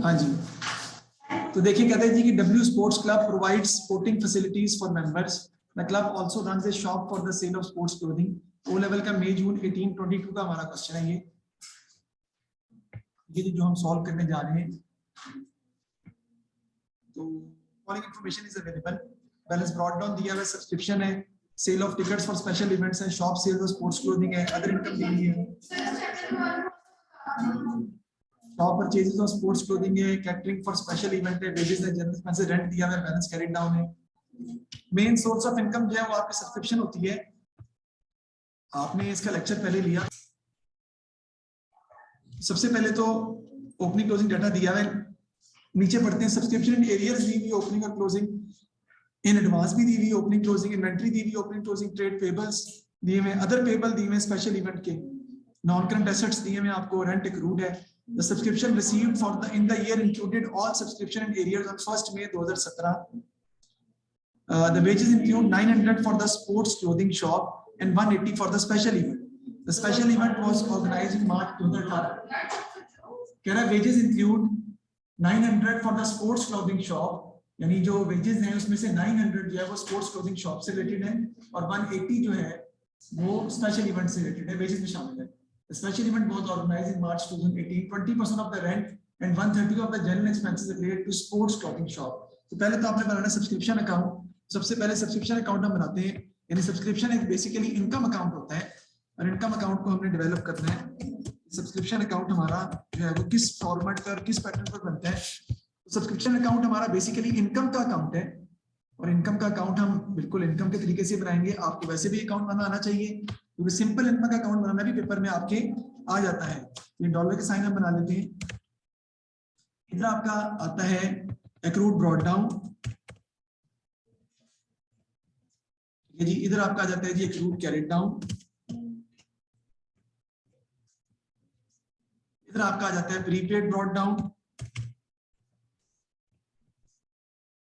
हाँ जी, तो देखिए कहते हैं जी कि W sports club provides sporting facilities for members. The club also runs a shop for the sale of sports clothing. O level का मई जून 1822 का हमारा क्वेश्चन है ये जो हम सॉल्व करने जा रहे हैं। तो following information is available. Balance brought down दिया हुआ, सब्सक्रिप्शन है, sale of tickets for special events है, shop sales of sports clothing है, अदर इनकम दी हुई है, shop purchases of sports clothing है, कैटरिंग फॉर स्पेशल इवेंट है, वेजेस है, जनरल एक्सपेंसेस, रेंट दिया हुआ है, बैलेंस कैरिड डाउन है। मेन सोर्स ऑफ इनकम जो है वो आपकी सब्सक्रिप्शन होती है। आपने इसका लेक्चर पहले लिया। सबसे पहले तो ओपनिंग क्लोजिंग डाटा दिया है, नीचे पढ़ते हैं। सब्सक्रिप्शन इन एरियर्स दी हुई, ओपनिंग और क्लोजिंग, इन एडवांस भी दी हुई, ओपनिंग क्लोजिंग, इन्वेंटरी दी हुई, ओपनिंग क्लोजिंग, ट्रेड पेबल्स दिए हुए, अदर पेबल दिए हुए स्पेशल इवेंट के, नॉन करंट एसेट्स दिए हुए आपको, रेंट एक्रूड है। The subscription received for the in the year included all subscription in arrears on 1st May 2017. The wages include 900 for the sports clothing shop and 180 for the special event. The special event was organized in March 2018. कह रहा है wages include 900 for the sports clothing shop, यानी जो wages हैं उसमें से 900 जो है वो sports clothing shop से related है और 180 जो है वो special event से related है, wages में शामिल है। The special event was organized in March 2018. 20% of the rent and 130 of the general expenses related to sports clothing shop. तो पहले तो आपने बनाना सब्सक्रिप्शन अकाउंट। सबसे पहले सब्सक्रिप्शन अकाउंट हम बनाते हैं, यानी सब्सक्रिप्शन एक बेसिकली इनकम अकाउंट होता है और इनकम अकाउंट को हमने डेवलप करना है। सब्सक्रिप्शन अकाउंट हमारा जो है वो किस फॉर्मेट पर, किस पैटर्न पर बनता है। सब्सक्रिप्शन अकाउंट हमारा बेसिकली इनकम का अकाउंट है और इनकम का अकाउंट हम बिल्कुल इनकम के तरीके से बनाएंगे। आपको वैसे भी अकाउंट बनाना आना चाहिए, क्योंकि सिंपल इनकम का अकाउंट बनाना भी पेपर में आपके आ जाता है। ये डॉलर के साइन हम बना लेते हैं। इधर आपका आता है एक्रूड ब्रॉट डाउन, जी इधर आपका आ जाता है जी एक्रूड कैरिड डाउन, इधर आपका आ जाता है प्रीपेड ब्रॉट डाउन,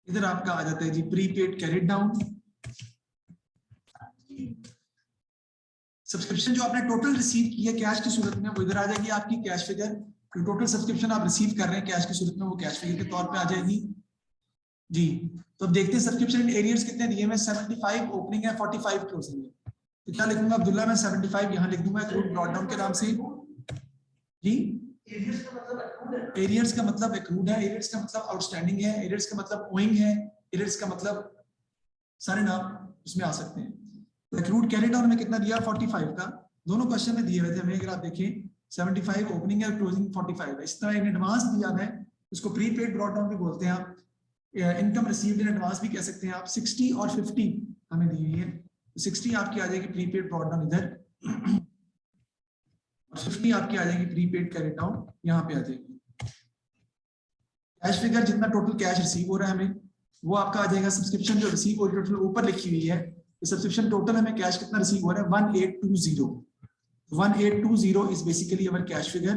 इधर आपका आ जाता है जी प्रीपेड कैरिड डाउन। सब्सक्रिप्शन जो आपने टोटल रिसीव की है कैश की सूरत में वो इधर आ जाएगी आपकी कैश फिगर। टोटल सब्सक्रिप्शन आप रिसीव कर रहे हैं कैश की सूरत में वो कैश फिगर के तौर पे आ जाएगी जी। तो अब देखते हैं सब्सक्रिप्शन एरियर्स कितने दिए हैं। 75 ओपनिंग है, 45 क्लोजिंग है। तो क्या लिखूंगा अब्दुल्ला, मैं 75 यहाँ लिख दूंगा एक्रूड ब्रॉट डाउन के नाम से जी। एरियर्स का मतलब एक्रूड है, एरियर्स का मतलब आउटस्टैंडिंग है, एरियर्स का मतलब ओइंग है, एरियर्स का मतलब सारे नाम उसमें आ सकते हैं। एक्रूड कैरिड डाउन में कितना दिया 45 का, दोनों क्वेश्चन में दिए हुए थे हमें। अगर आप देखें 75 ओपनिंग है, क्लोजिंग 45 है। इस तरह इन एडवांस दिया है, उसको प्रीपेड ब्रॉट डाउन भी बोलते हैं आप, इनकम रिसीव्ड इन एडवांस भी कह सकते हैं आप। 60 और 50 हमें दी हुई है, 60 आपकी आ जाएगी प्रीपेड ब्रॉट डाउन इधर और 50 आपकी आ जाएगी प्रीपेड कैरिड डाउन यहाँ पे आ जाएगी। कैश फिगर जितना टोटल कैश रिसीव हो रहा है हमें वो आपका आ जाएगा। सब्सक्रिप्शन जो रिसीव हो रही है टोटल ऊपर लिखी हुई है, सब्सक्रिप्शन टोटल हमें कैश कितना रिसीव हो रहा है 1820। 1820 is basically our cash figure,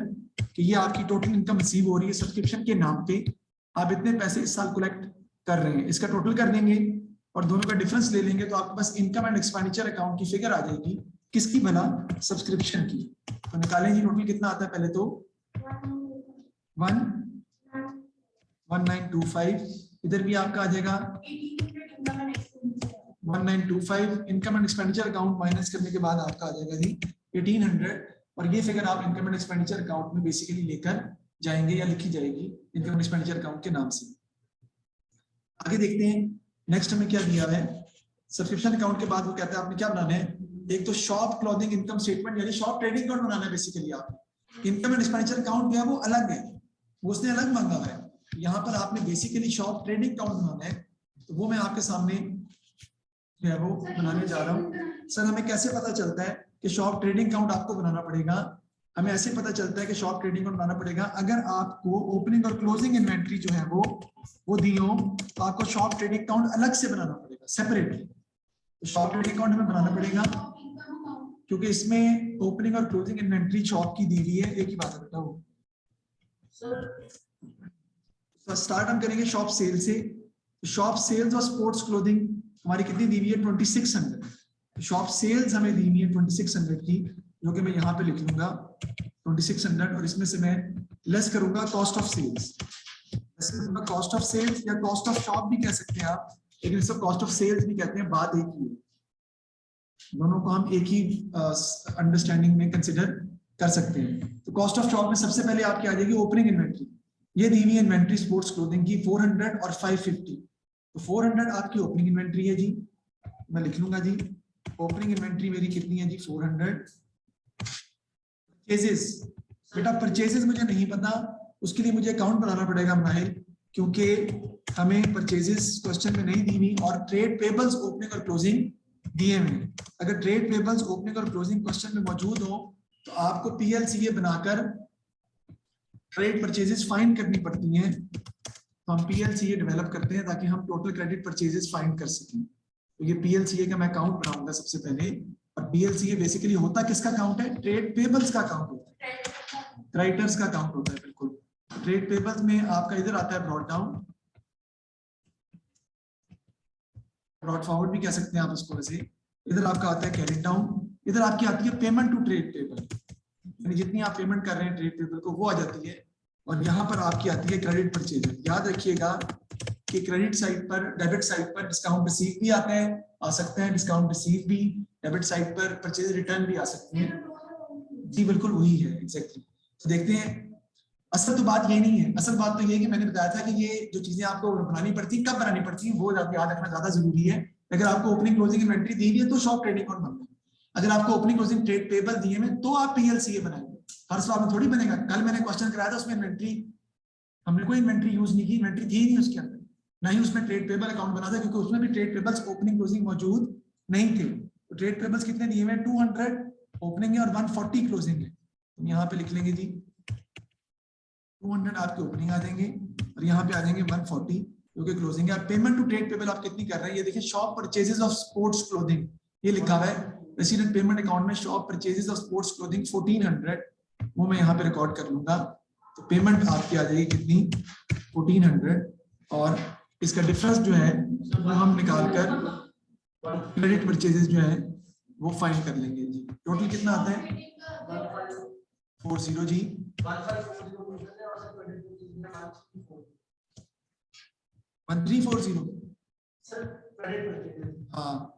कि ये आपकी टोटल इनकम रिसीव हो रही है सब्सक्रिप्शन के नाम पे। आप इतने पैसे इस साल कलेक्ट कर रहे हैं, इसका टोटल कर देंगे और दोनों का डिफरेंस ले लेंगे तो आपके पास इनकम एंड एक्सपेंडिचर अकाउंट की फिगर आ जाएगी। किसकी भला, सब्सक्रिप्शन की। तो निकालें जी टोटल कितना आता है। पहले तो 1925, इधर भी आपका आ जाएगा 1925। Income and expenditure account minus करने के बाद आपका आ जाएगा जी 1800 और ये फिगर आप इनकम एंड एक्सपेंडिचर अकाउंट में बेसिकली लेकर जाएंगे या लिखी जाएगी इनकम एंड एक्सपेंडिचर अकाउंट के नाम से। आगे देखते हैं नेक्स्ट हमें क्या दिया है। सब्सक्रिप्शन अकाउंट के बाद वो कहता है आपने क्या बनाना है, एक तो शॉप क्लॉथिंग इनकम स्टेटमेंट यानी शॉप ट्रेडिंग अकाउंट बनाना है बेसिकली। आपने इनकम एंड एक्सपेंडिचर अकाउंट जो है वो अलग है, वो उसने अलग मांगा हुआ है। यहाँ पर आपने बेसिकली शॉप ट्रेडिंग अकाउंट बनाना है, तो वो मैं आपके सामने जो है वो बनाने जा रहा हूँ। सर हमें कैसे पता चलता है कि शॉप ट्रेडिंग अकाउंट आपको बनाना पड़ेगा? हमें ऐसे पता चलता है कि शॉप ट्रेडिंग अकाउंट बनाना पड़ेगा अगर आपको ओपनिंग और क्लोजिंग इन्वेंट्री जो है वो दी हो, तो आपको शॉप ट्रेडिंग अकाउंट अलग से बनाना पड़ेगा सेपरेटली। तो शॉप ट्रेडिंग अकाउंट हमें बनाना पड़ेगा क्योंकि इसमें ओपनिंग और क्लोजिंग इन्वेंट्री शॉप की दी हुई है। एक ही बात है बेटा वो। तो स्टार्ट हम करेंगे शॉप सेल से। शॉप सेल्स और स्पोर्ट्स क्लोथिंग हमारी कितनी दी हुई है 2600। शॉप सेल्स हमें दी हुई है 2600 की, जो कि मैं यहाँ पे लिख लूंगा 2600 और इसमें से मैं लेस करूंगा cost of sales, cost of sales या कॉस्ट ऑफ शॉप भी कह सकते हैं आप, लेकिन इसको कॉस्ट ऑफ सेल्स भी कहते हैं, बात एक ही है, दोनों को हम एक ही अंडरस्टैंडिंग में कंसिडर कर सकते हैं। तो कॉस्ट ऑफ शॉप में सबसे पहले आपकी आ जाएगी ओपनिंग इन्वेंट्री, ये दी हुई इन्वेंट्री स्पोर्ट्स क्लोथिंग की 400 और 550, तो 400 आपकी ओपनिंग इन्वेंट्री है जी, मैं लिख लूंगा जी ओपनिंग इन्वेंट्री मेरी कितनी है जी 400। परचेजेस, बेटा परचेजेस मुझे नहीं पता, उसके लिए मुझे अकाउंट बनाना पड़ेगा माहिर, क्योंकि हमें परचेजेस क्वेश्चन में नहीं दी हुई और ट्रेड पेबल्स ओपनिंग और क्लोजिंग दिए हुए। अगर ट्रेड पेबल्स ओपनिंग और क्लोजिंग क्वेश्चन में मौजूद हो तो आपको पीएलसीए बनाकर ट्रेड परचेजेस फाइंड करनी पड़ती हैं, तो हम पीएलसीए डेवलप करते हैं ताकि हम टोटल क्रेडिट परचेजेस फाइंड कर सकें। तो ये पीएलसीए का मैं अकाउंट बनाऊंगा सबसे पहले, और पीएलसीए बेसिकली होता किसका अकाउंट है, ट्रेड पेबल्स का अकाउंट होता है, क्रेडिटर्स का अकाउंट होता है बिल्कुल। ट्रेड पेबल्स में आपका इधर आता है ब्रॉड डाउन, ब्रॉड फॉरवर्ड भी कह सकते हैं आप इसको, वैसे इधर आपका आता है कैरिड डाउन, इधर आपकी आती है पेमेंट टू ट्रेड पेबल, यानी जितनी आप पेमेंट कर रहे हैं ट्रेड पेबल को वो आ जाती है, और यहाँ पर आपकी आती है क्रेडिट परचेज। याद रखिएगा कि क्रेडिट साइड पर, डेबिट साइड पर डिस्काउंट रिसीव भी आता है, आ सकते हैं डिस्काउंट रिसीव भी, डेबिट साइड पर परचेज रिटर्न भी आ सकती है जी, बिल्कुल वही है एग्जैक्टली। तो देखते हैं, असल तो बात ये नहीं है, असल बात तो ये है कि मैंने बताया था कि ये जो चीजें आपको बनानी पड़ती है, कब बनानी पड़ती है वो याद रखना ज्यादा जरूरी है। अगर आपको ओपनिंग क्लोजिंग इन्वेंट्री दी हुई है तो शॉप ट्रेडिंग अकाउंट बनना है, अगर आपको ओपनिंग क्लोजिंग ट्रेड पेबल दिए हैं तो आप पीएलसीए बनाएंगे, हर सवाल में थोड़ी बनेगा। कल मैंने क्वेश्चन कराया था उसमें इन्वेंट्री, हमने कोई इन्वेंट्री यूज नहीं की, इन्वेंट्री थी नहीं उसके अंदर, ना ही उसमें ट्रेड पेबल अकाउंट बना था, क्योंकि उसमें भी ट्रेड पेबल्स ओपनिंग क्लोजिंग मौजूद नहीं थे। तो ट्रेड पेबल्स कितने दिए हुए हैं, 200 ओपनिंग है और 140 क्लोजिंग है, तो यहाँ पे लिख लेंगे जी 200 आपके ओपनिंग आ जाएंगे और यहाँ पे आ जाएंगे 140 क्योंकि क्लोजिंग है। पेमेंट टू ट्रेड पेबल आप कितनी कर रहे हैं, ये देखिए shop purchases of sports clothing, ये लिखा हुआ है रेसिडेंट पेमेंट अकाउंट में shop purchases of sports clothing 1400, वो मैं यहाँ पे रिकॉर्ड कर लूंगा। तो पेमेंट आपकी आ जाएगी कितनी 1400, और इसका डिफरेंस जो है वो हम निकाल कर क्रेडिट परचेजेस जो है वो फाइंड कर लेंगे जी। टोटल कितना आता है 40 जी, 1340 हाँ,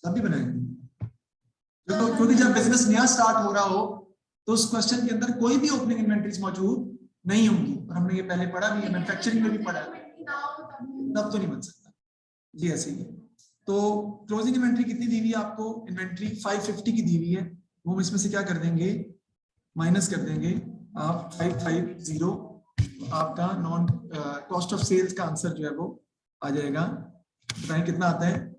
तभी बनाएंगे देखो, क्योंकि जब बिजनेस नया स्टार्ट हो रहा हो तो उस क्वेश्चन के अंदर कोई भी ओपनिंग इन्वेंटरीज मौजूद नहीं होंगी, और हमने ये पहले पढ़ा भी है, मैन्युफैक्चरिंग में भी पढ़ा है, तब तो नहीं बन सकता जी, ऐसे ही है। तो क्लोजिंग इन्वेंट्री कितनी दी हुई है आपको, इन्वेंट्री 550 की दी हुई है, वो हम इसमें से क्या कर देंगे, माइनस कर देंगे आप 550, आपका नॉन कॉस्ट ऑफ सेल्स का आंसर जो है वो आ जाएगा, बताएं कितना आता है,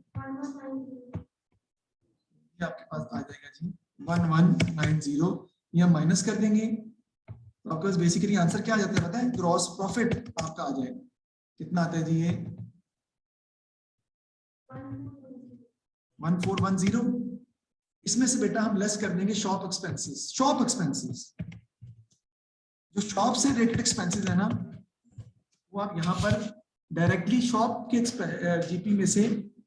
आपके पास आ जाएगा जी 1190, ये हम माइनस कर देंगे, तो आपके पास बेसिकली आंसर क्या आ जाता है पता है, ग्रॉस प्रॉफिट आपका आ जाएगा, कितना आता है जी ये 1410। इसमें से बेटा हम लेस कर देंगे शॉप एक्सपेंसेस, शॉप एक्सपेंसेस जो शॉप से रिलेटेड एक्सपेंसेस है ना, वो आप यहाँ पर डायरेक्टली शॉप के जीपी में से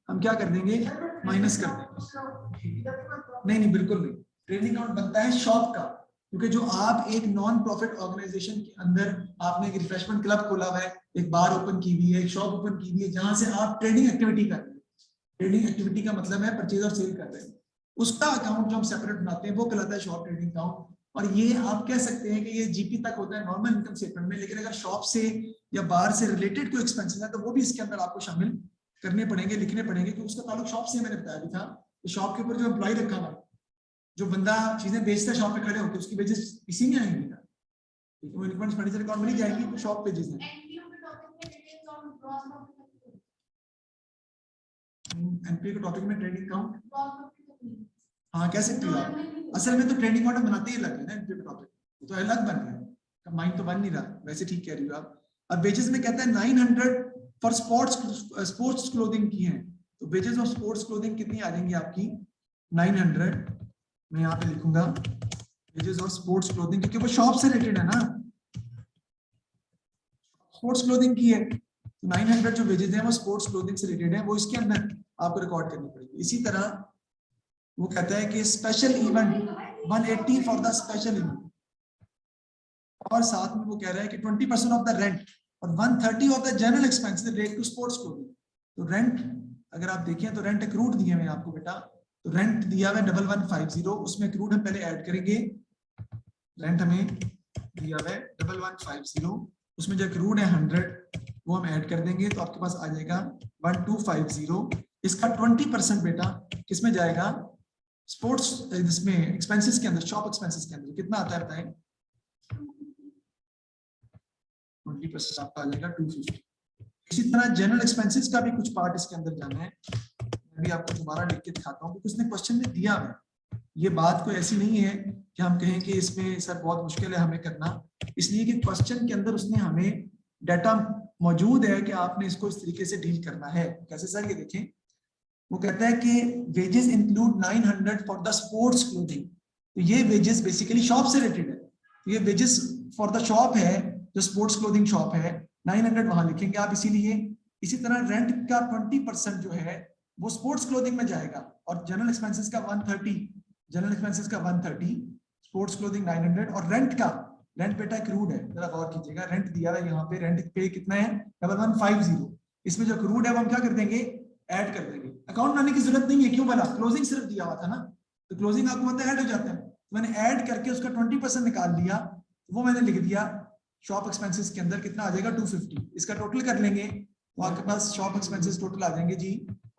हम क्या कर देंगे, माइनस कर देंगे। नहीं बिल्कुल नहीं, ट्रेडिंग अकाउंट बनता है शॉप का, क्योंकि जो आप एक नॉन प्रॉफिट ऑर्गेनाइजेशन के अंदर आपने एक रिफ्रेशमेंट क्लब खोला हुआ है, एक बार ओपन की हुई है, एक शॉप ओपन की हुई है, जहां से आप ट्रेडिंग एक्टिविटी कर रहे हैं, ट्रेडिंग एक्टिविटी का मतलब है परचेज और सेल कर रहे हैं, उसका अकाउंट जो हम सेपरेट बनाते हैं वो कहलाता है शॉप ट्रेडिंग अकाउंट। और ये आप कह सकते हैं कि ये जीपी तक होता है नॉर्मल इनकम स्टेटमेंट में, लेकिन अगर शॉप से या बाहर से रिलेटेड कोई एक्सपेंसेस है तो वो भी इसके अंदर आपको शामिल करने पड़ेंगे, लिखने पड़ेंगे, क्योंकि उसका ताल्लुक शॉप से मैंने बताया भी था, शॉप के ऊपर जो एम्प्लॉय रखा हुआ, जो बंदा चीजें बेचता है शॉप पे खड़े होकर, उसकी वेजेस इसी में आएंगी ना, वो इनकम एक्सपेंडिचर अकाउंट में नहीं जाएगी, तो शॉप पेजेस हैं। एनपीए के टॉपिक में ट्रेडिंग अकाउंट हाँ कह सकते हो आप, असल में तो ट्रेडिंग अकाउंट बनाते ही अलग है ना, एनपीए के टॉपिक तो अलग बन रहा है, कंबाइन तो बन नहीं रहा, वैसे ठीक कह रही हो आप। और वेजेस में कहता है 900 फॉर स्पोर्ट्स क्लोथिंग की है, तो वेजेस ऑफ स्पोर्ट्स क्लोथिंग कितनी आ जाएंगी आपकी 900, मैं यहाँ पे लिखूंगा वेजेस ऑफ स्पोर्ट्स क्लोथिंग, क्योंकि वो शॉप से रिलेटेड है ना, स्पोर्ट्स क्लोथिंग की है, तो 900 जो वेजेस हैं वो स्पोर्ट्स क्लोथिंग से रिलेटेड है, वो इसके अंदर आपको रिकॉर्ड करनी पड़ेगी। इसी तरह वो कहता है कि special event 180 for the special event, और साथ में वो कह रहा है कि 20% ऑफ द रेंट और 130 of the general expenses related to sports clothing. तो रेंट अगर आप देखें तो रेंट एक्रूड दिए हुए हैं आपको बेटा, तो रेंट दिया हुआ है 1150, उसमें एक्रूड हम पहले ऐड करेंगे। रेंट हमें दिया हुआ है 1150, उसमें जो एक्रूड है 100 वो हम ऐड कर देंगे, तो आपके पास आ जाएगा 1250। इसका 20% बेटा किसमें जाएगा, स्पोर्ट्स इसमें एक्सपेंसेस के अंदर, शॉप एक्सपेंसेस के अंदर। कितना आता है बताएं, 20% आपका आ जाएगा 250। इसी तरह जनरल एक्सपेंसेस का भी कुछ पार्ट इसके अंदर जाना है, मैं भी आपको दोबारा लिख के दिखाता हूँ क्योंकि उसने क्वेश्चन में दिया है। ये बात कोई ऐसी नहीं है कि हम कहें कि इसमें सर बहुत मुश्किल है हमें करना, इसलिए कि क्वेश्चन के अंदर उसने हमें डाटा मौजूद है कि आपने इसको इस तरीके से डील करना है। कैसे सर, ये देखें, वो कहता है कि wages include 900 for the sports clothing. तो ये वेजेस बेसिकली शॉप से रिलेटेड है, तो ये वेजेस फॉर द शॉप है, जो स्पोर्ट्स क्लोथिंग शॉप है, 900 वहां लिखेंगे आप इसीलिए। इसी तरह रेंट का 20% जो है वो स्पोर्ट्स क्लोथिंग में जाएगा, और जनरल एक्सपेंसेस का 130, जनरल एक्सपेंसेस का 130, स्पोर्ट्स क्लोथिंग 900, और रेंट का, रेंट बेटा क्रूड है, जरा गौर कीजिएगा, रेंट दिया है यहाँ पे, रेंट पे कितना है 1150, इसमें जो क्रूड है वो हम क्या कर देंगे, ऐड कर देंगे। अकाउंट बनाने की जरूरत नहीं है, क्यों बना, क्लोजिंग सिर्फ दिया हुआ था ना, तो क्लोजिंग आपको पता है ऐड हो जाता है, तो मैंने ऐड करके उसका 20% निकाल लिया, वो मैंने लिख दिया शॉप एक्सपेंसेस के अंदर, कितना आ जाएगा 250। इसका टोटल कर लेंगे तो आपके पास शॉप एक्सपेंसेस टोटल आ जाएंगे जी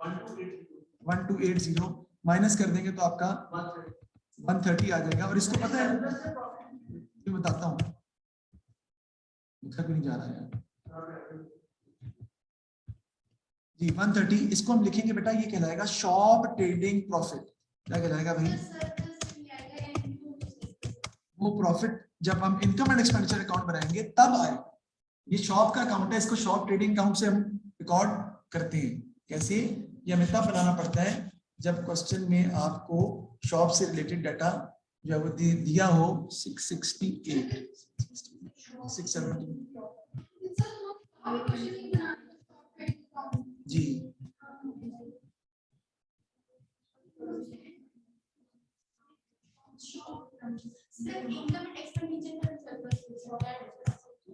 1280, माइनस कर देंगे तो आपका 130 आ जाएगा। और इसको पता है, मैं बताता हूँ, लिखा भी नहीं जा रहा है जी 130, इसको हम लिखेंगे बेटा, ये कहलाएगा शॉप ट्रेडिंग प्रॉफिट। क्या कहलाएगा भाई, वो प्रॉफिट जब हम इनकम एंड एक्सपेंडिचर अकाउंट बनाएंगे तब आएगा। ये शॉप का अकाउंट है, इसको शॉप ट्रेडिंग अकाउंट से हम रिकॉर्ड करते हैं। कैसे, ये हमें तब बनाना पड़ता है जब क्वेश्चन में आपको शॉप से रिलेटेड डाटा जो है वो दिया हो 668 670 जी।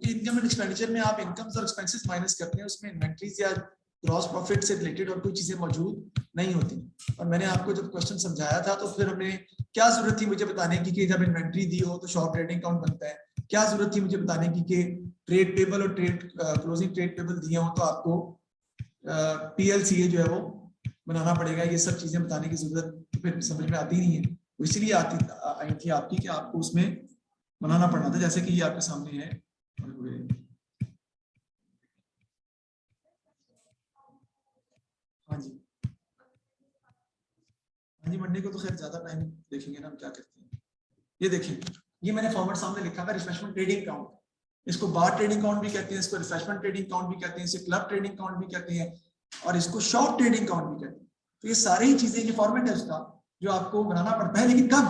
इनकम एंड एक्सपेंडिचर में आप इनकम्स और एक्सपेंसेस माइनस करते हैं, उसमें इन्वेंटरीज या ग्रॉस प्रॉफिट से रिलेटेड और कोई चीजें मौजूद नहीं होती। और मैंने आपको जब क्वेश्चन समझाया था तो फिर हमें क्या जरूरत थी मुझे बताने की कि जब इन्वेंटरी दी हो तो शॉप ट्रेडिंग अकाउंट बनता है, क्या जरूरत थी मुझे बताने की कि ट्रेड टेबल और ट्रेड क्लोजिंग ट्रेड टेबल दिए हो तो आपको पीएलसीए जो है वो बनाना पड़ेगा। ये सब चीजें बताने की जरूरत फिर समझ में आती नहीं है, इसलिए आई थी आपकी कि आपको उसमें बनाना पड़ना था, जैसे कि ये आपके सामने है। हाँ जी, हाँ जी, मंडे को तो खैर ज्यादा टाइम देखेंगे ना हम क्या करते हैं। ये देखिए, ये मैंने फॉर्मेट सामने लिखा है रिफ्रेशमेंट ट्रेडिंग अकाउंट, इसको बार ट्रेडिंग अकाउंट भी कहते हैं, इसको रिफ्रेशमेंट ट्रेडिंग अकाउंट भी कहते हैं, इसे क्लब ट्रेडिंग अकाउंट भी कहते हैं, और इसको शॉप ट्रेडिंग अकाउंट भी कहते हैं। तो ये सारी ही चीजें, ये फॉर्मेट है उसका जो आपको बनाना पड़ता है, लेकिन कब,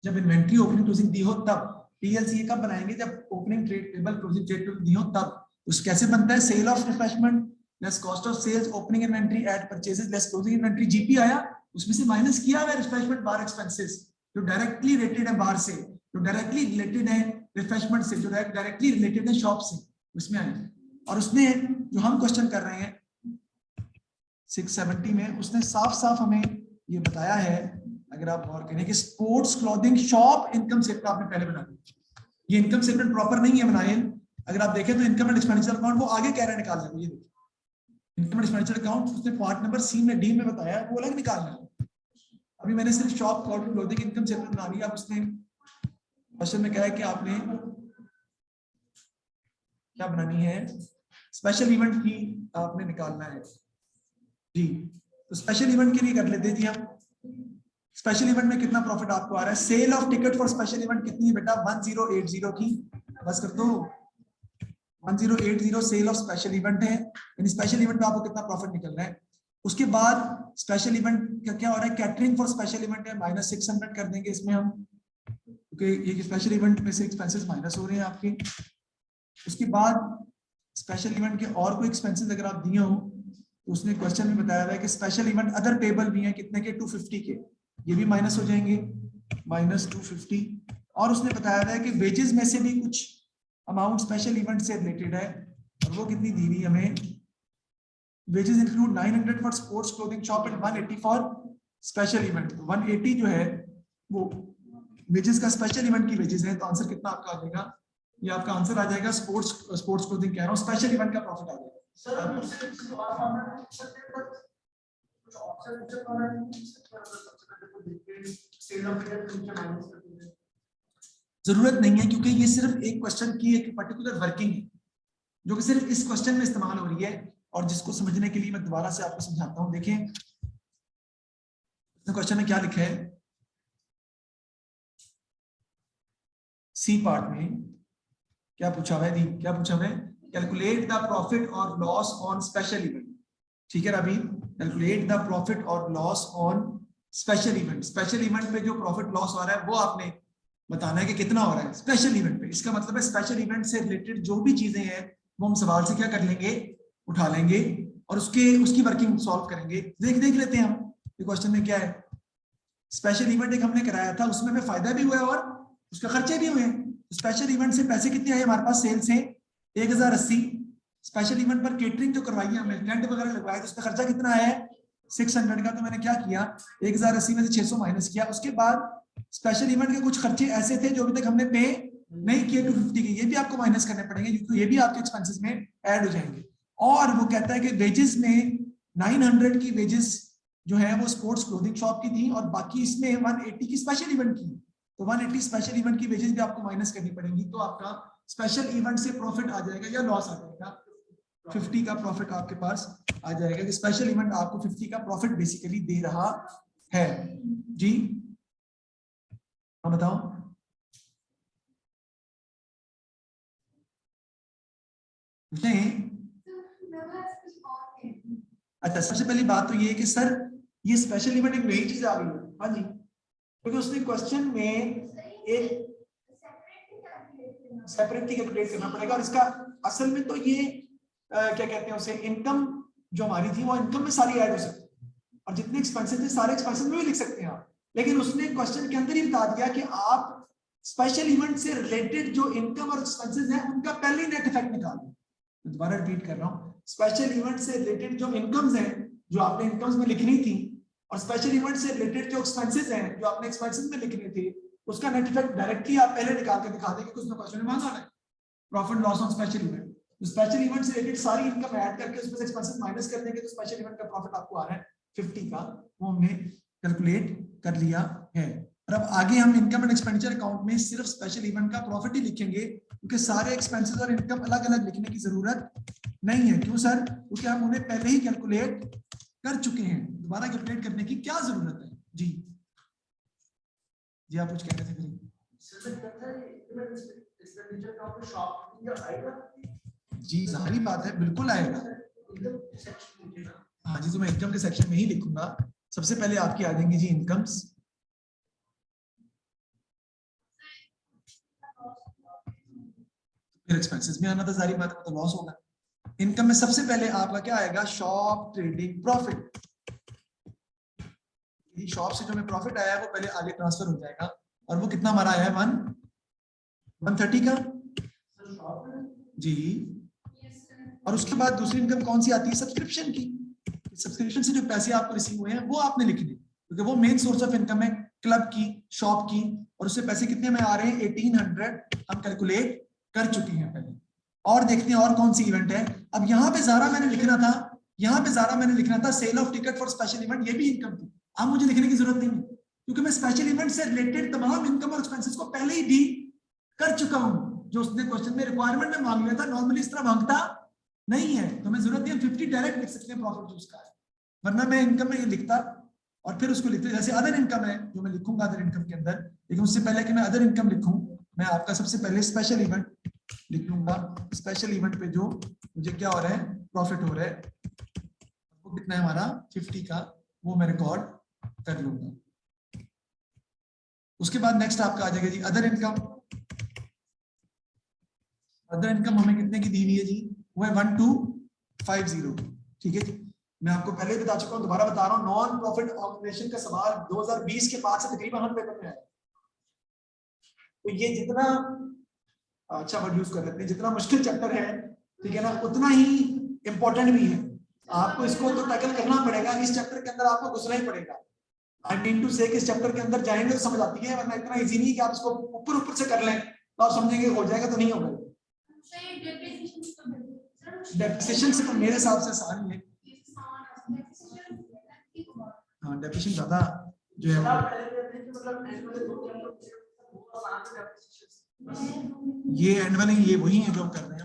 जब इन्वेंट्री ओपनिंग क्लोजिंग दी हो तब। पीएलसी कब बनाएंगे, जब opening trade table closing trade table दी हो तब। उस कैसे बनता है, sale of refreshment less cost of sales opening inventory at purchases less closing inventory, GP आया, उसमें से माइनस किया हुआ रिफ्रेशमेंट बार एक्सपेंसेस जो डायरेक्टली रिलेटेड है बार से, जो डायरेक्टली रिलेटेड है रिफ्रेशमेंट से, जो डायरेक्टली रिलेटेड है शॉप से, उसमें आएंगे। और उसने जो हम क्वेश्चन कर रहे हैं 670 में, उसने साफ साफ हमें ये बताया है, अगर आप गौर करें कि sports clothing shop income statement आपने पहले बना दी, ये इनकम स्टेटमेंट प्रॉपर नहीं है बनाए। अगर आप देखें तो इनकम एंड एक्सपेंडिचर अकाउंट वो आगे कह रहा है निकालने को, ये देखिए इनकम एंड एक्सपेंडिचर अकाउंट उसने पार्ट नंबर सी में डी में बताया वो अलग निकालना है। अभी मैंने सिर्फ शॉप क्लोथिंग इनकम स्टेटमेंट बना लिया। अब उसने क्वेश्चन में कहा है कि आपने क्या बनानी है, स्पेशल इवेंट की आपने निकालना है जी। तो स्पेशल इवेंट के लिए कर लेते जी हम। स्पेशल इवेंट में कितना प्रॉफिट आपको आ रहा है, sale of ticket for special event कितनी है बेटा 1080 की, बस कर दो 1080 सेल ऑफ स्पेशल इवेंट है, यानी स्पेशल इवेंट में आपको कितना प्रॉफिट निकल रहा है। उसके बाद स्पेशल इवेंट का क्या हो रहा है, कैटरिंग फॉर स्पेशल इवेंट है -600 कर देंगे इसमें हम, क्योंकि ये स्पेशल इवेंट में से एक्सपेंसेस माइनस हो रहे हैं आपके। उसके बाद स्पेशल इवेंट के और कोई एक्सपेंसेस अगर आप दिए हो तो उसने क्वेश्चन में बताया हुआ है कि स्पेशल इवेंट अदर पेबल भी हैं कितने के 250 के, ये भी माइनस हो जाएंगे -250। और उसने बताया हुआ है कि वेजेस में से भी कुछ अमाउंट स्पेशल इवेंट से रिलेटेड है, और वो कितनी दी हुई हमें, wages include 900 for sports clothing shop and 180 for special event. 180 जो है वो वेजेस का स्पेशल इवेंट की वेजेस है, तो आंसर कितना आपका आ जाएगा, ये आपका आंसर आ जाएगा स्पोर्ट्स क्लोथिंग कह रहा हूँ, स्पेशल इवेंट का प्रॉफिट आ जाएगा। जरूरत नहीं है, क्योंकि ये सिर्फ एक क्वेश्चन की एक पर्टिकुलर वर्किंग है जो कि सिर्फ इस क्वेश्चन में इस्तेमाल हो रही है, और जिसको समझने के लिए मैं दोबारा से आपको समझाता हूं। देखें क्वेश्चन में क्या लिखा है, सी पार्ट में क्या पूछा हुआ है, क्या पूछा हुआ है, कैलकुलेट द प्रॉफिट और लॉस ऑन स्पेशल इवेंट। ठीक है अभी, कैलकुलेट द प्रॉफिट और loss on special event. Special event पे जो प्रॉफिट लॉस हो रहा है वो आपने बताना है कि कितना हो रहा है स्पेशल इवेंट पे। इसका मतलब है स्पेशल इवेंट से रिलेटेड जो भी चीजें हैं वो हम सवाल से क्या कर लेंगे, उठा लेंगे, और उसकी वर्किंग सॉल्व करेंगे। देख लेते हैं हम ये क्वेश्चन में क्या है। स्पेशल इवेंट एक हमने कराया था, उसमें हमें फायदा भी हुआ और उसके खर्चे भी हुए। स्पेशल इवेंट से पैसे कितने आए हमारे पास, सेल से 1080। स्पेशल इवेंट पर केटरिंग जो करवाई है हमने, टेंट वगैरह लगवाया, तो उसका खर्चा कितना है 600 का। तो मैंने क्या किया, 1080 में से 600 माइनस किया। उसके बाद स्पेशल इवेंट के कुछ खर्चे ऐसे थे जो अभी तक हमने पे नहीं किए 250 के, ये भी आपको माइनस करने पड़ेंगे क्योंकि ये भी आपके एक्सपेंसेस में ऐड हो जाएंगे। और वो कहता है कि वेजेस में 900 की वेजेस जो है वो स्पोर्ट्स क्लोथिंग शॉप की थी, और बाकी इसमें 180 की स्पेशल इवेंट की। तो 180 स्पेशल इवेंट की वेजेस भी आपको माइनस करनी पड़ेंगी, तो आपका स्पेशल इवेंट से प्रॉफिट आ जाएगा या लॉस आ जाएगा, 50 का प्रॉफिट आपके पास आ जाएगा कि स्पेशल इवेंट आपको 50 का प्रॉफिट बेसिकली दे रहा है। जी हाँ बताओ। अच्छा, सबसे पहली बात तो ये है कि सर ये स्पेशल इवेंट एक नई चीज आ गई है। हाँ जी, क्योंकि उसने क्वेश्चन में एक सेपरेटली कैलकुलेट करना पड़ेगा, और इसका असल में तो ये क्या कहते हैं उसे, इनकम जो हमारी थी वो इनकम में सारी ऐड हो सकती है, और जितने एक्सपेंसेस थे सारे एक्सपेंसेस में भी लिख सकते हैं आप। लेकिन उसने क्वेश्चन के अंदर ही बता दिया कि आप स्पेशल इवेंट से रिलेटेड जो इनकम और एक्सपेंसेस हैं उनका पहले ही नेट इफेक्ट निकाल दो। दोबारा रिपीट कर रहा हूँ, स्पेशल इवेंट से रिलेटेड जो इनकम्स हैं जो आपने इनकम्स में लिखनी थी, और स्पेशल इवेंट से रिलेटेड जो एक्सपेंसेस हैं जो आपने एक्सपेंसेस में लिखने थे, उसका नेट इफेक्ट डायरेक्टली आप पहले निकाल के दिखा देंगे। उसमें क्वेश्चन में मांगा है profit loss on special event, तो स्पेशल इवेंट से रिलेटेड सारी इनकम ऐड करके उसमें से एक्सपेंसेस माइनस कर देंगे, तो स्पेशल इवेंट का प्रॉफिट आपको आ रहा है 50 का, वो हमने कैलकुलेट कर लिया है। और अब आगे हम इनकम एंड एक्सपेंडिचर अकाउंट में सिर्फ स्पेशल इवेंट का प्रॉफिट ही लिखेंगे, क्योंकि सारे एक्सपेंसेस और इनकम अलग अलग लिखने की जरूरत नहीं है। क्यों सर? क्योंकि हम उन्हें पहले ही कैलकुलेट कर चुके हैं, दोबारा कैलकुलेट करने की क्या जरूरत है। जी जी आप कुछ कह रहे थे। जी सारी बात है, बिल्कुल आएगा। हाँ जी, तो मैं इनकम के सेक्शन में ही लिखूंगा। सबसे पहले आपकी आ जाएंगी जी इनकम्स, फिर एक्सपेंसेस में आना था, सारी बात तो लॉस होगा। इनकम में सबसे पहले आपका क्या आएगा, शॉप ट्रेडिंग प्रॉफिट। शॉप से जो हमें प्रॉफिट आया है वो पहले आगे ट्रांसफर हो जाएगा, और वो कितना हमारा आया है 130 का जी। और उसके बाद दूसरी इनकम कौन सी आती है, सब्सक्रिप्शन की। सब्सक्रिप्शन से जो पैसे आपको रिसीव हुए हैं वो आपने लिखने, क्योंकि वो मेन सोर्स ऑफ इनकम है क्लब की, शॉप की, और उससे पैसे कितने में आ रहे हैं 1800 हम कैलकुलेट कर चुके हैं पहले। और देखते हैं और कौन सी इवेंट है। अब यहाँ पे ज़ारा मैंने लिखना था, यहाँ पे ज़ारा मैंने लिखना था sale of ticket for special event, ये भी इनकम थी। अब मुझे लिखने की जरूरत नहीं है, क्योंकि मैं स्पेशल इवेंट से रिलेटेड तमाम इनकम और एक्सपेंसेस को पहले ही डील कर चुका हूँ। जो उसने क्वेश्चन में रिक्वायरमेंट में मांग लिया था, नॉर्मली इस तरह मांगता नहीं है, तो हमें जरूरत नहीं है 50 डायरेक्ट लिख सकते हैं प्रॉफिट जो उसका है, वरना मैं इनकम में ये लिखता और फिर उसको लिखते। जैसे अदर इनकम है जो मैं लिखूंगा अदर इनकम के अंदर, लेकिन उससे पहले कि मैं अदर इनकम लिखूं, मैं आपका सबसे पहले स्पेशल इवेंट लिख लूंगा। स्पेशल इवेंट पे जो मुझे क्या हो रहा है, प्रॉफिट हो रहा है, वो कितना है हमारा 50 का, वो मैं रिकॉर्ड कर लूंगा। उसके बाद नेक्स्ट आपका आ जाएगा जी अदर इनकम। अदर इनकम हमें कितने की दी हुई है जी, वो है 1250। ठीक है जी, मैं आपको पहले ही बता चुका हूँ, दोबारा बता रहा हूँ, नॉन प्रॉफिट ऑर्गेनाइजेशन का सवाल 2020 के बाद से तकरीबन हर पेपर में आया। तो ये जितना अच्छा वर्ड यूज कर लेते हैं, जितना मुश्किल चैप्टर है, ठीक है ना, उतना ही इंपॉर्टेंट भी है। आपको इसको तो टैकल करना पड़ेगा, इस चैप्टर के अंदर आपको घुसना ही पड़ेगा। आई मीन टू से कि इस चैप्टर के अंदर जाएंगे तो समझ आती है, वरना इतना इजी नहीं कि आप इसको ऊपर ऊपर से कर लें तो आप समझेंगे हो जाएगा, तो नहीं होगा। डेप्रिसिएशन से तो मेरे हिसाब से आसान है। हाँ, डेप्रिसिएशन ज्यादा जो है ये एंड वाले ये वही है जो हम कर रहे हैं।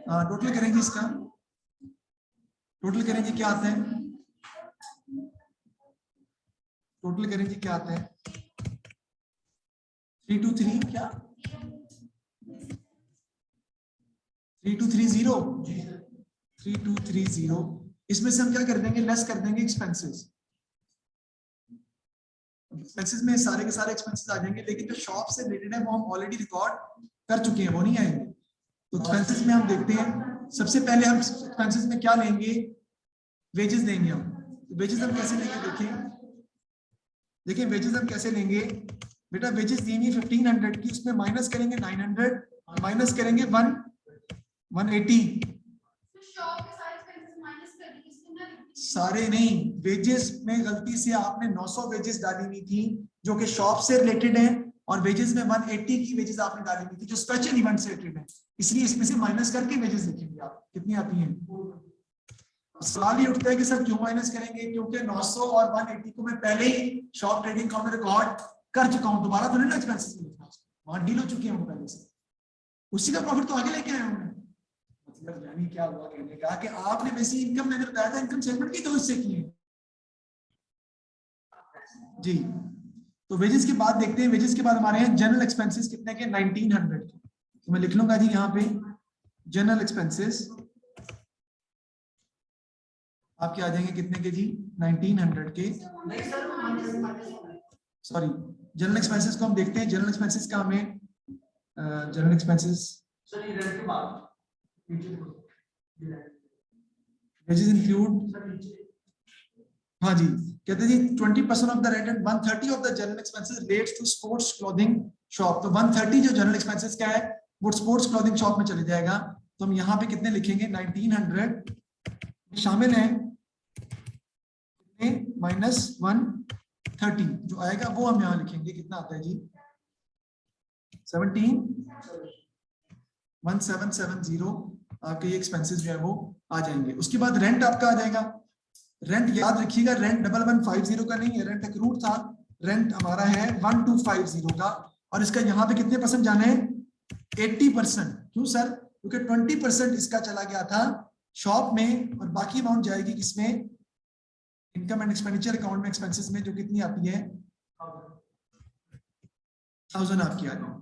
हाँ, टोटल करेंगे, इसका टोटल करेंगे क्या आता है, टोटल करेंगे क्या आता है 323 क्या 3230 इसमें से हम क्या कर देंगे, लेस कर देंगे एक्सपेंसेस। एक्सपेंसेस में सारे के सारे एक्सपेंसेस आ जाएंगे, लेकिन जो शॉप से रिलेटेड है वो हम ऑलरेडी रिकॉर्ड कर चुके हैं, वो नहीं आएंगे। तो एक्सपेंसेस में हम देखते हैं, सबसे पहले हम एक्सपेंसेस में क्या लेंगे, वेजेस लेंगे हम। वेजेस हम कैसे लेंगे, देखिए वेजेस हम कैसे लेंगे बेटा, वेजेस दी हुई 1500 की, उसमें माइनस करेंगे 900, माइनस करेंगे 180। सारे नहीं, वेजेस में गलती से आपने 900 वेजेस डाली हुई थी जो कि शॉप से रिलेटेड है, और वेजेस में 180 की वेजेस आपने डाली हुई थी जो स्पेशल इवेंट से रिलेटेड है, इसलिए इसमें से माइनस करके वेजेस लिखेंगे आप कितनी आती हैं। सवाल ये उठता है कि सर क्यों माइनस करेंगे, क्योंकि 900 और 180 को मैं पहले ही शॉप ट्रेडिंग अकाउंट में रिकॉर्ड कर चुका हूं, दोबारा तो नहीं ना एक्सपेंसेस में लिखना, वहां डील हो चुकी है पहले से, उसी का प्रॉफिट तो आगे लेके आया हूं। मतलब यानी क्या हुआ कहने का कि आपने वैसी इनकम मैंने बताया था इनकम स्टेटमेंट की तो इससे की है जी। तो वेजेस के बाद देखते हैं, वेजेस के बाद हमारे हैं जनरल एक्सपेंसेस कितने के, 1900 के। तो मैं लिख लूंगा जी यहाँ पे जनरल एक्सपेंसेस आपके आ जाएंगे कितने के जी, 1900 के। सॉरी, जनरल एक्सपेंसेस को हम देखते हैं, जनरल एक्सपेंसेस का हमें जनरल एक्सपेंसेस वेजेस इंक्लूड, हाँ जी, कहते हैं जी 20% of the rent and 130 of the general expenses relates to sports clothing shop. तो 130 जो जनरल एक्सपेंसेस का है वो स्पोर्ट्स क्लोथिंग शॉप में चले जाएगा। तो हम यहाँ पे कितने लिखेंगे, 1900 शामिल हैं माइनस 130 जो आएगा वो हम यहाँ लिखेंगे, कितना आता है जी 1770 आपके ये एक्सपेंसेस जो है वो आ जाएंगे। उसके बाद रेंट आपका आ जाएगा। रेंट याद रखिएगा, रेंट 1150 का नहीं है, रेंट एक रूट था, रेंट हमारा है 1250 का, और इसका यहाँ पे कितने परसेंट जाने हैं, 80%। क्यों सर, क्योंकि 20% इसका चला गया था शॉप में, और बाकी अमाउंट जाएगी किसमें, इनकम एंड एक्सपेंडिचर अकाउंट में, एक्सपेंसेस में, जो कितनी आती है 1000 आपकी आ गई।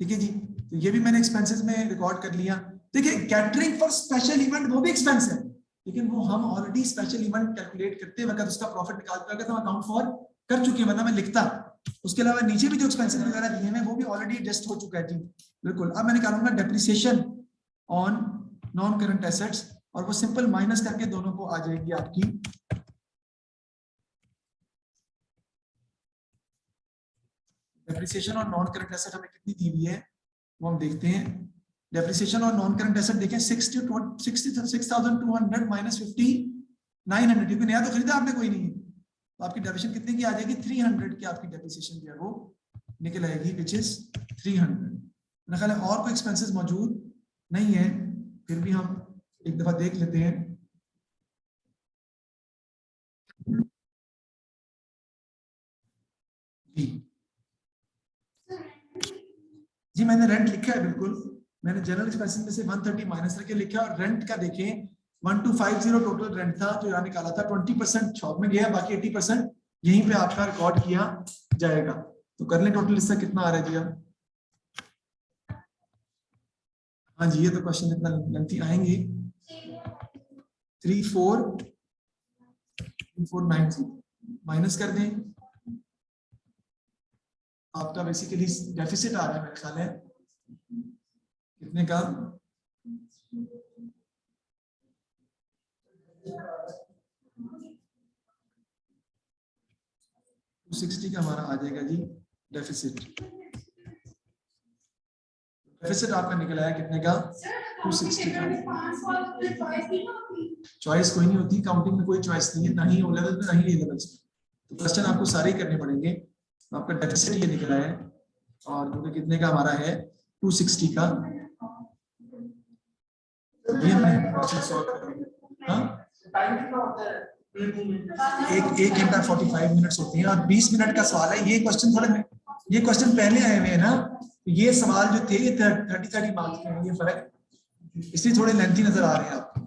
ठीक है जी, तो ये भी मैंने एक्सपेंसेस में रिकॉर्ड कर लिया। देखिए कैटरिंग फॉर स्पेशल इवेंट वो भी एक्सपेंस है, लेकिन वो हम ऑलरेडी स्पेशल इवेंट कैलकुलेट करते वक्त उसका प्रॉफिट निकालते वक्त हम अकाउंट फॉर कर चुके हैं, वरना मैं लिखता। उसके अलावा नीचे भी जो एक्सपेंसेस वगैरह दिए हैं वो भी ऑलरेडी एडजस्ट हो चुका है जी, बिल्कुल। अब मैं निकालूंगा depreciation on non current assets, और वो सिंपल माइनस करके दोनों को आ जाएगी आपकी डेप्रिसिएशन और नॉन करंट एसेट हमें कितनी दी हुई है वो हम देखते हैं। डेप्रिसिएशन और नॉन करंट एसेट देखें 6200 माइनस 5900, क्योंकि नया तो खरीदा आपने कोई नहीं है, तो आपकी डेप्रिसिएशन कितने की आ जाएगी 300 की, आपकी डेप्रिसिएशन जो है वो निकल आएगी विच इज 300। मेरा ख्याल है और कोई एक्सपेंसेस मौजूद नहीं है, फिर भी हम एक दफा देख लेते हैं। जी मैंने रेंट लिखा है, बिल्कुल मैंने जनरल एक्सपेंसेस में से 130 माइनस करके लिखा, और रेंट का देखें 1250 टोटल रेंट था जो यहाँ निकाला था, 20% शॉप में गया, बाकी 80% यहीं पे आपका रिकॉर्ड किया जाएगा। तो कर लें टोटल इसका कितना आ रहा है जी अब। हाँ जी, ये तो क्वेश्चन इतना लेंथी आएंगे। 3490 माइनस कर दें, आपका बेसिकली डेफिसिट आ रहा है मेरे ख्याल है कितने का, 260 का हमारा आ जाएगा जी डेफिसिट। डेफिसिट आपका निकला है कितने का? 260 का। चॉइस कोई नहीं होती काउंटिंग में, कोई चॉइस नहीं है, ना ही ओ लेवल में ना ही ए लेवल में। तो क्वेश्चन आपको सारे ही करने पड़ेंगे। तो आपका डेफिसिट ये निकला है और जो कि कितने का हमारा है 260 का। ये मैं क्वेश्चन सॉल्व करेंगे। हाँ, एक घंटा 45 मिनट्स होती है और 20 मिनट का सवाल है। ये क्वेश्चन थोड़े में, ये क्वेश्चन पहले आए हुए हैं ना, ये सवाल जो थे ये 30 मार्क्स के हैं, ये फर्क इसलिए थोड़े लेंथी नजर आ रहे हैं आपको।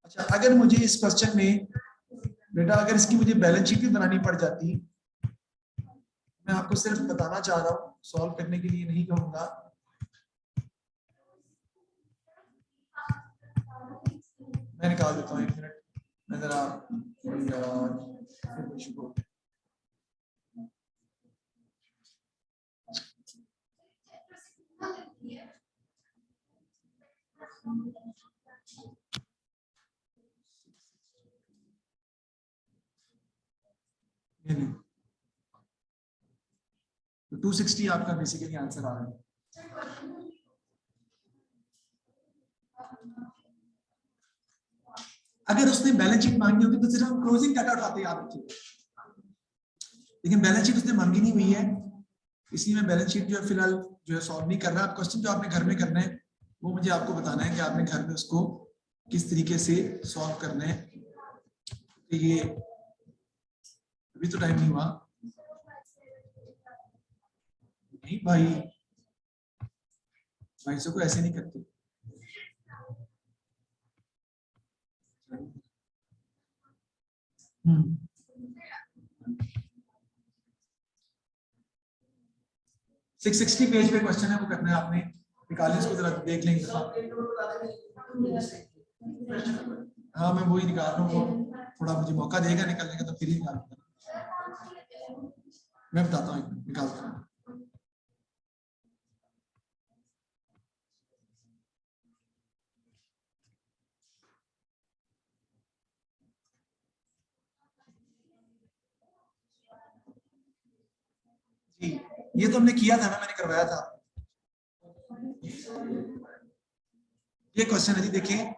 अच्छा, अगर मुझे इस क्वेश्चन में बेटा अगर इसकी मुझे बैलेंस शीट भी बनानी पड़ जाती, मैं आपको सिर्फ बताना चाह रहा हूँ, सॉल्व करने के लिए नहीं कहूंगा। मैं निकाल देता हूँ 1 मिनट, मैं जरा तो 260 आपका बेसिकली आंसर आ रहा है। अगर उसने बैलेंस शीट मांगी होती तो सिर्फ हम क्लोजिंग डाटा उठाते, याद रखिए, लेकिन बैलेंस शीट उसने मांगी नहीं हुई है, इसलिए मैं बैलेंस शीट जो है फिलहाल जो है सॉल्व नहीं कर रहा। क्वेश्चन जो आपने घर में करना है वो मुझे आपको बताना है कि आपने घर में उसको किस तरीके से सॉल्व करना है। तो ये अभी तो टाइम नहीं हुआ नहीं भाई, भाई को ऐसे नहीं करते। हम्म 660 पेज पे क्वेश्चन है, वो करना है आपने, निकालें इसको जरा देख लेंगे। हाँ मैं वही निकाल रहा हूँ, थोड़ा मुझे मौका देगा निकलने का तो फिर ही निकालूंगा। मैं बताता हूँ, निकालता हूँ। जी ये तो हमने किया था ना, मैंने करवाया था। ये क्वेश्चन है जी, देखिए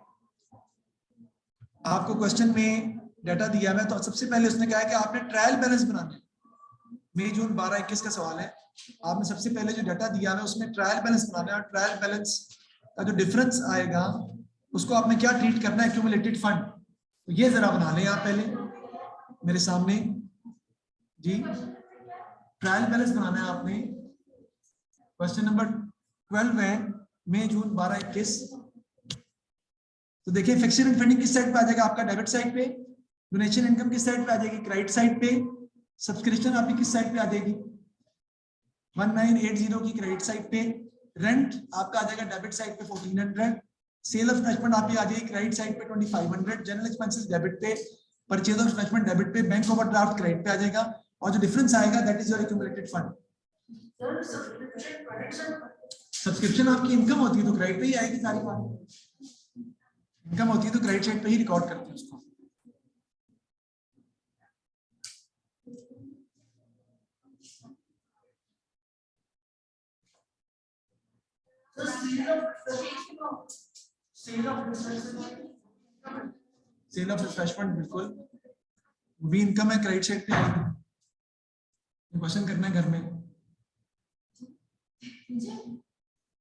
आपको क्वेश्चन में डाटा दिया हुआ है, तो सबसे पहले उसने कहा है कि आपने ट्रायल बैलेंस बनाना है। मई जून 12-21 का सवाल है, आपने सबसे पहले जो डाटा दिया है उसमें ट्रायल बैलेंस बनाना है, और ट्रायल बैलेंस का जो डिफरेंस आएगा उसको आपने क्या ट्रीट करना है, एक्यूमुलेटेड फंड। तो ये जरा बना लें आप पहले मेरे सामने जी। ट्रायल बैलेंस बनाना है आपने, क्वेश्चन नंबर 12 है, मई जून 12-21। तो देखिए फिक्स्ड एंड फंडिंग किस साइड पे आ जाएगा आपका, डेबिट साइड पे। डोनेशन इनकम किस साइड पे आ जाएगी, क्रेडिट साइड पे। सब्सक्रिप्शन आपकी किस साइड पे आ जाएगी, 1980 की क्रेडिट साइड पे। रेंट आपका आ जाएगा डेबिट साइड पे 1400। सेल ऑफ इन्वेस्टमेंट आपकी आ जाएगी क्रेडिट साइड पे 2500। जनरल एक्सपेंसेस डेबिट पे, परचेज ऑफ इन्वेस्टमेंट डेबिट पे, बैंक ओवरड्राफ्ट क्रेडिट पे आ जाएगा, और जो डिफरेंस आएगा that is your accumulated fund. Subscription आपकी इनकम होती है तो क्रेडिट पे ही आएगी सारी बात, इनकम होती है तो क्रेडिट साइड पे ही रिकॉर्ड करते हैं उसको। सेल ऑफ रिफ्रेशमेंट बिल्कुल भी इनकम है, क्रेडिट साइड पे आएगी। क्वेश्चन करना है घर में।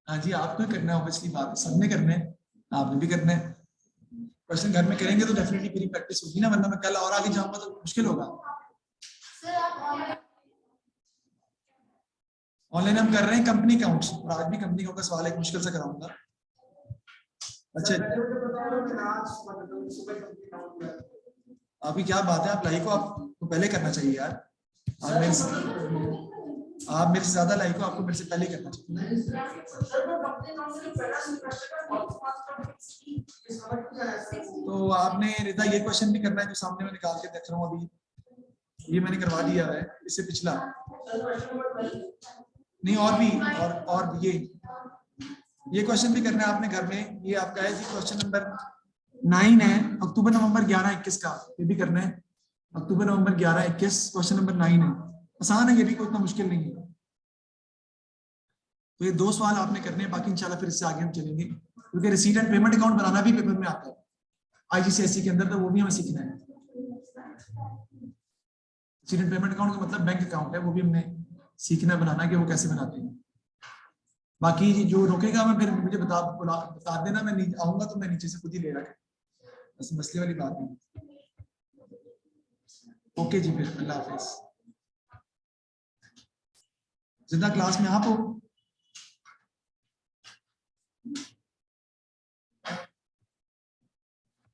हाँ जी आपको ही करना है, ऑब्वियसली बात सबने करना है, आपने भी करना है। क्वेश्चन घर में करेंगे तो डेफिनेटली मेरी प्रैक्टिस होगी ना, वरना मैं कल और आगे जाऊंगा तो मुश्किल होगा। ऑनलाइन हम कर रहे हैं कंपनी अकाउंट्स, और आज भी कंपनी अकाउंट का सवाल एक मुश्किल से कराऊंगा। अच्छा अभी क्या बात है, आप लाइक को आपको पहले करना चाहिए यार, आप मेरे से ज्यादा लाइक को आपको मेरे से पहले करना चाहिए। तो आपने रिदा ये क्वेश्चन भी करना है जो सामने मैं निकाल के देख रहा हूँ अभी, ये मैंने करवा दिया है, इससे पिछला नहीं, और भी ये क्वेश्चन भी करना है आपने घर में। ये आपका है जी क्वेश्चन नंबर 9 है, अक्टूबर नवंबर 11-21 का। ये भी करना है, अक्टूबर नवंबर 11-21, क्वेश्चन नंबर 9 है। आसान है ये भी, कोई इतना मुश्किल नहीं है। तो ये 2 सवाल आपने करने हैं, बाकी इंशाल्लाह फिर इससे आगे हम चलेंगे, क्योंकि रिसीट एंड पेमेंट अकाउंट बनाना भी पेपर में आता है IGCSE के अंदर, तो वो भी हमें सीखना है। रिसीट एंड पेमेंट अकाउंट का मतलब बैंक अकाउंट है, वो भी हमने सीखना बनाना कि वो कैसे बनाते हैं। बाकी जो रोकेगा मैं फिर मुझे बता देना, मैं आऊंगा तो मैं नीचे से खुद ही ले रखा, बस मसले वाली बात नहीं। ओके जी, फिर अल्लाह हाफिज। जिंदा क्लास में आप हो?